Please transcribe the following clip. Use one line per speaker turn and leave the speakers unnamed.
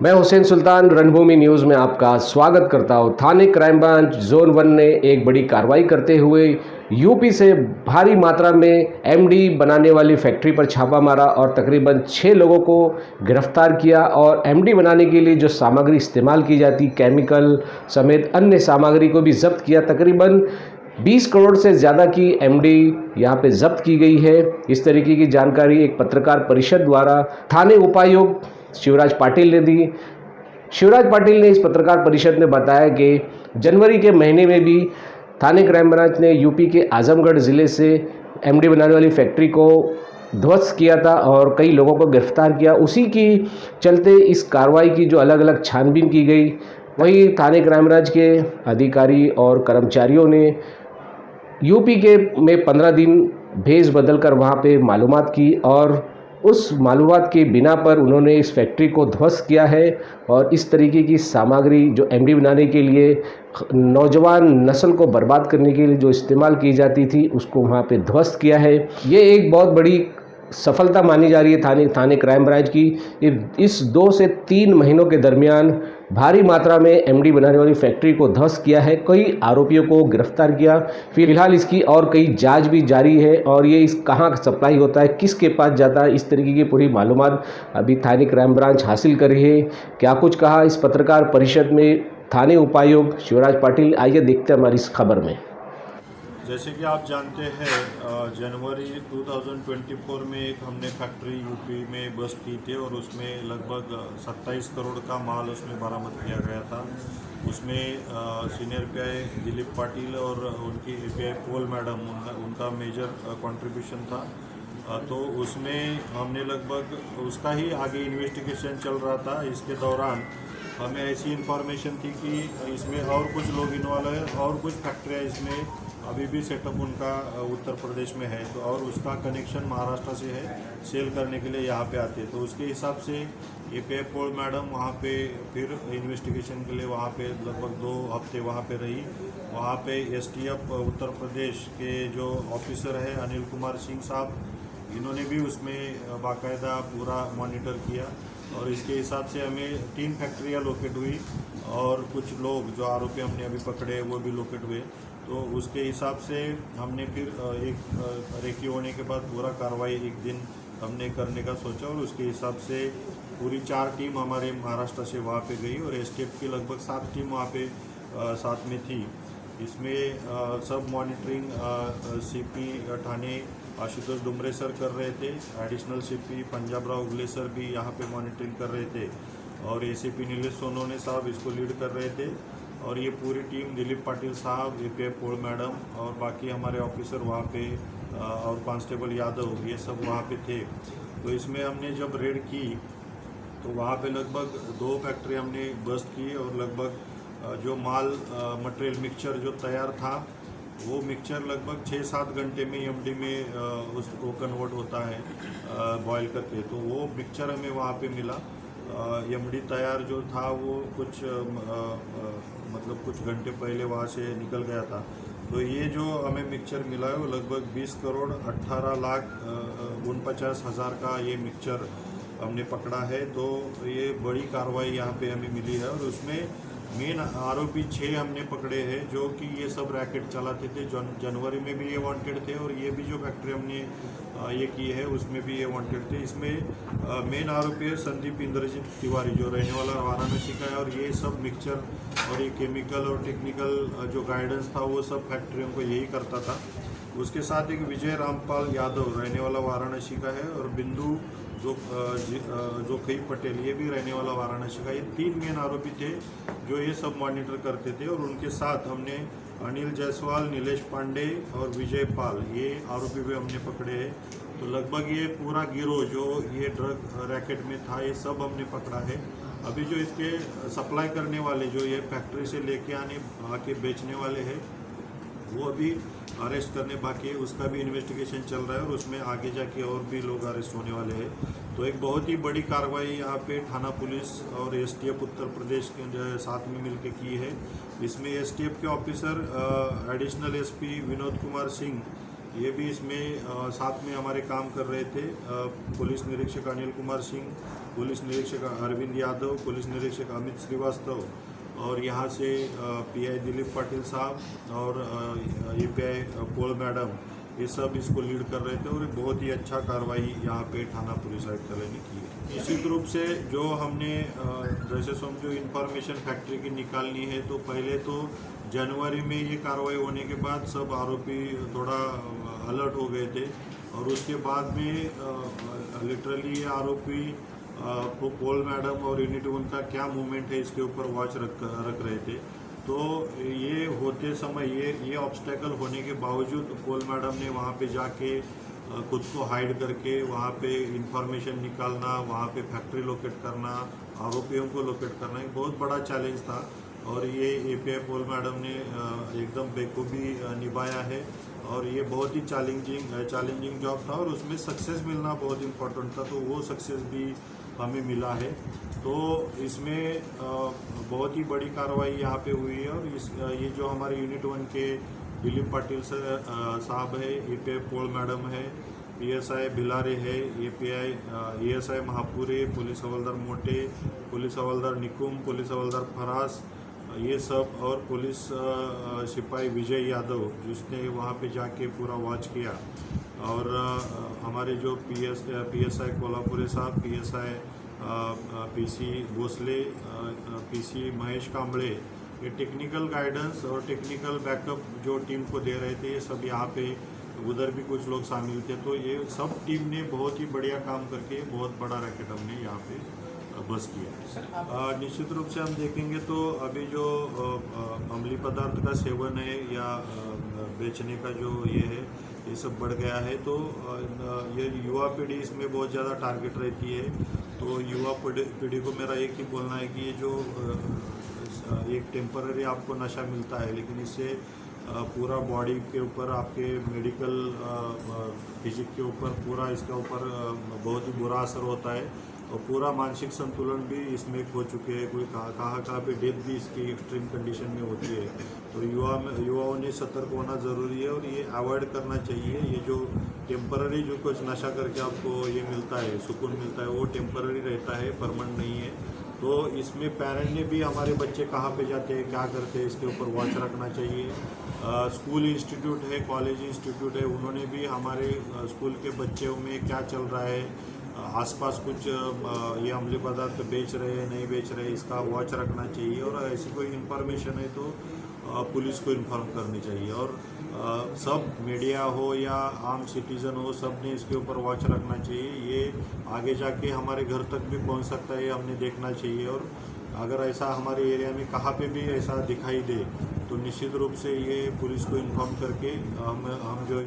मैं हुसैन सुल्तान रणभूमि न्यूज़ में आपका स्वागत करता हूं। थाने क्राइम ब्रांच जोन 1 ने एक बड़ी कार्रवाई करते हुए यूपी से भारी मात्रा में एमडी बनाने वाली फैक्ट्री पर छापा मारा और तकरीबन 6 लोगों को गिरफ्तार किया। और एमडी बनाने के लिए जो सामग्री इस्तेमाल की जाती, केमिकल समेत अन्य सामग्री को भी जब्त किया। तकरीबन 20 करोड़ से ज़्यादा की एमडी यहाँ पे जब्त की गई है। इस तरीके की जानकारी एक पत्रकार परिषद द्वारा थाने उपायुक्त शिवराज पाटिल ने दी। शिवराज पाटिल ने इस पत्रकार परिषद में बताया कि जनवरी के महीने में भी थाने क्राइम ब्रांच ने यूपी के आजमगढ़ ज़िले से एमडी बनाने वाली फैक्ट्री को ध्वस्त किया था और कई लोगों को गिरफ्तार किया। उसी की चलते इस कार्रवाई की जो अलग अलग छानबीन की गई, वही थाने क्राइम ब्रांच के अधिकारी और कर्मचारियों ने यूपी के में 15 दिन भेस बदल कर वहाँ पे मालूमात की और उस मालूमात के बिना पर उन्होंने इस फैक्ट्री को ध्वस्त किया है। और इस तरीके की सामग्री जो एमडी बनाने के लिए नौजवान नस्ल को बर्बाद करने के लिए जो इस्तेमाल की जाती थी, उसको वहाँ पे ध्वस्त किया है। ये एक बहुत बड़ी सफलता मानी जा रही है थाने क्राइम ब्रांच की। इस 2 से 3 महीनों के दरमियान भारी मात्रा में एमडी बनाने वाली फैक्ट्री को ध्वस्त किया है, कई आरोपियों को गिरफ्तार किया। फिलहाल इसकी और कई जांच भी जारी है और ये इस कहाँ सप्लाई होता है, किसके पास जाता है, इस तरीके की पूरी मालूमात अभी थाने क्राइम ब्रांच हासिल कर रही है। क्या कुछ कहा इस पत्रकार परिषद में थाने उपायुक्त शिवराज पाटिल, आइए देखते हैं हमारी इस खबर में।
जैसे कि आप जानते हैं, जनवरी 2024 में एक हमने फैक्ट्री यूपी में बस्ट की थी और उसमें लगभग 27 करोड़ का माल उसमें बरामद किया गया था। उसमें सीनियर पीआई दिलीप पाटिल और उनकी पीआई पोल मैडम, उनका मेजर कंट्रीब्यूशन था। तो उसमें हमने लगभग उसका ही आगे इन्वेस्टिगेशन चल रहा था। इसके दौरान हमें ऐसी इन्फॉर्मेशन थी कि इसमें और कुछ लोग इन्वॉल्व है और कुछ फैक्ट्रियाँ इसमें अभी भी सेटअप उनका उत्तर प्रदेश में है, तो और उसका कनेक्शन महाराष्ट्र से है, सेल करने के लिए यहाँ पे आते हैं। तो उसके हिसाब से ये पे पोल मैडम वहाँ पे फिर इन्वेस्टिगेशन के लिए वहाँ पे लगभग 2 हफ्ते वहाँ पे रही। वहाँ पे एसटीएफ उत्तर प्रदेश के जो ऑफिसर है अनिल कुमार सिंह साहब, इन्होंने भी उसमें बाकायदा पूरा मॉनिटर किया और इसके हिसाब से हमें 3 फैक्ट्रियाँ लोकेट हुई और कुछ लोग जो आरोपी हमने अभी पकड़े वो भी लोकेट हुए। तो उसके हिसाब से हमने फिर एक रेकी होने के बाद पूरा कार्रवाई एक दिन हमने करने का सोचा और उसके हिसाब से पूरी 4 टीम हमारे महाराष्ट्र से वहाँ पे गई और एसटीएफ की लगभग 7 टीम वहाँ पे साथ में थी। इसमें सब monitoring CP Thane Ashutosh Dumre sir कर रहे थे, एडिशनल सीपी पंजाबराव उगले सर भी यहाँ पे मॉनिटरिंग कर रहे थे और एसीपी नीलेश सोनोने साहब इसको लीड कर रहे थे। और ये पूरी टीम दिलीप पाटिल साहब, एपीआई पोल मैडम और बाकी हमारे ऑफिसर वहाँ पे और कांस्टेबल यादव, ये सब वहाँ पे थे। तो इसमें हमने जब रेड की तो वहाँ पे लगभग 2 फैक्ट्री हमने बस्ट की और लगभग जो माल मटेरियल मिक्सचर जो तैयार था वो मिक्सचर लगभग 6-7 घंटे में एमडी में उसको कन्वर्ट होता है बॉयल करके। तो वो मिक्सचर हमें वहाँ पे मिला। एमडी तैयार जो था वो कुछ मतलब कुछ घंटे पहले वहाँ से निकल गया था। तो ये जो हमें मिक्सचर मिला है वो लगभग 20 करोड़ 18 लाख 49 हज़ार का ये मिक्सचर हमने पकड़ा है। तो ये बड़ी कार्रवाई यहाँ पे हमें मिली है और उसमें मेन आरोपी 6 हमने पकड़े हैं जो कि ये सब रैकेट चलाते थे। जनवरी में भी ये वांटेड थे और ये भी जो फैक्ट्री हमने ये की है उसमें भी ये वांटेड थे। इसमें मेन आरोपी है संदीप इंद्रजीत तिवारी जो रहने वाला वाराणसी का है और ये सब मिक्सचर और ये केमिकल और टेक्निकल जो गाइडेंस था वो सब फैक्ट्रियों को यही करता था। उसके साथ एक विजय रामपाल यादव रहने वाला वाराणसी का है और बिंदु जो कई पटेल ये भी रहने वाला वाराणसी का। ये 3 मेन आरोपी थे जो ये सब मॉनिटर करते थे और उनके साथ हमने अनिल जायसवाल, नीलेश पांडे और विजय पाल, ये आरोपी भी हमने पकड़े हैं। तो लगभग ये पूरा गिरोह जो ये ड्रग रैकेट में था ये सब हमने पकड़ा है। अभी जो इसके सप्लाई करने वाले जो ये फैक्ट्री से लेके आके बेचने वाले हैं वो अभी अरेस्ट करने बाकी है, उसका भी इन्वेस्टिगेशन चल रहा है और उसमें आगे जाके और भी लोग अरेस्ट होने वाले हैं। तो एक बहुत ही बड़ी कार्रवाई यहाँ पे थाना पुलिस और एसटीएफ उत्तर प्रदेश के साथ में मिलकर की है। इसमें एसटीएफ के officer additional SP Vinod Kumar Singh ये भी इसमें साथ में हमारे काम कर रहे थे। पुलिस निरीक्षक अनिल कुमार सिंह, पुलिस निरीक्षक अरविंद यादव, पुलिस निरीक्षक अमित श्रीवास्तव और यहाँ से पीआई दिलीप पाटिल साहब और यूपीआई पोल मैडम, ये सब इसको लीड कर रहे थे और ये बहुत ही अच्छा कार्रवाई यहाँ पे थाना पुलिस आयुक्तालय ने की है। निश्चित रूप से जो हमने जैसे समझो इन्फॉर्मेशन फैक्ट्री की निकालनी है, तो पहले तो जनवरी में ये कार्रवाई होने के बाद सब आरोपी थोड़ा अलर्ट हो गए थे और उसके बाद में लिटरली ये आरोपी पोल मैडम और यूनिट उनका क्या मूवमेंट है इसके ऊपर वॉच रख रहे थे। तो ये होते समय ये ऑब्स्टेकल होने के बावजूद पोल मैडम ने वहाँ पे जाके खुद को हाइड करके वहाँ पे इंफॉर्मेशन निकालना, वहाँ पे फैक्ट्री लोकेट करना, आरोपियों को लोकेट करना एक बहुत बड़ा चैलेंज था और ये एपीआई पोल मैडम ने एकदम बेखूबी निभाया है और ये बहुत ही चैलेंजिंग जॉब था और उसमें सक्सेस मिलना बहुत इम्पोर्टेंट था, तो वो सक्सेस भी हमें मिला है। तो इसमें बहुत ही बड़ी कार्रवाई यहाँ पे हुई है और ये जो हमारे यूनिट 1 के दिलीप पाटिल साहब है, एपीआई पोल मैडम है, पीएसआई भिलारे है, एएसआई महापुरे, पुलिस हवलदार मोटे, पुलिस हवलदार निकुम, पुलिस हवलदार फरास, ये सब और पुलिस सिपाही विजय यादव जिसने वहाँ पे जाके पूरा वॉच किया और हमारे जो पीएसआई कोल्हापुरे साहब, PSI PC Bhosle, PC Mahesh Kamble, ये टेक्निकल गाइडेंस और टेक्निकल बैकअप जो टीम को दे रहे थे, ये सब यहाँ पे उधर भी कुछ लोग शामिल थे। तो ये सब टीम ने बहुत ही बढ़िया काम करके बहुत बड़ा रैकेट हमने यहाँ पे बस किया। निश्चित रूप से हम देखेंगे तो अभी जो अम्लीय पदार्थ का सेवन है या बेचने का जो ये है, ये सब बढ़ गया है। तो ये युवा पीढ़ी इसमें बहुत ज़्यादा टारगेट रहती है। तो युवा पीढ़ी को मेरा एक ही बोलना है कि ये जो एक टेम्पररी आपको नशा मिलता है, लेकिन इससे पूरा बॉडी के ऊपर, आपके मेडिकल फिजिक के ऊपर पूरा इसका ऊपर बहुत ही बुरा असर होता है और पूरा मानसिक संतुलन भी इसमें खो चुके हैं। कोई कहाँ पे डेथ भी इसकी एक्सट्रीम कंडीशन में होती है। तो युवाओं ने सतर्क होना ज़रूरी है और ये अवॉइड करना चाहिए। ये जो टेम्पररी जो कुछ नशा करके आपको ये मिलता है, सुकून मिलता है, वो टेम्पररी रहता है, परमानेंट नहीं है। तो इसमें पेरेंट ने भी हमारे बच्चे कहाँ पे जाते हैं, क्या करते हैं, इसके ऊपर वॉच रखना चाहिए। स्कूल इंस्टीट्यूट है, कॉलेज इंस्टीट्यूट है, उन्होंने भी हमारे स्कूल के बच्चों में क्या चल रहा है, आसपास कुछ ये अम्लीय पदार्थ बेच रहे हैं नहीं बेच रहे, इसका वॉच रखना चाहिए और ऐसी कोई इन्फॉर्मेशन है तो पुलिस को इन्फॉर्म करनी चाहिए। और सब मीडिया हो या आम सिटीज़न हो, सब ने इसके ऊपर वॉच रखना चाहिए। ये आगे जाके हमारे घर तक भी पहुंच सकता है, हमने देखना चाहिए। और अगर ऐसा हमारे एरिया में कहाँ पे भी ऐसा दिखाई दे तो निश्चित रूप से ये पुलिस को इन्फॉर्म करके हम जो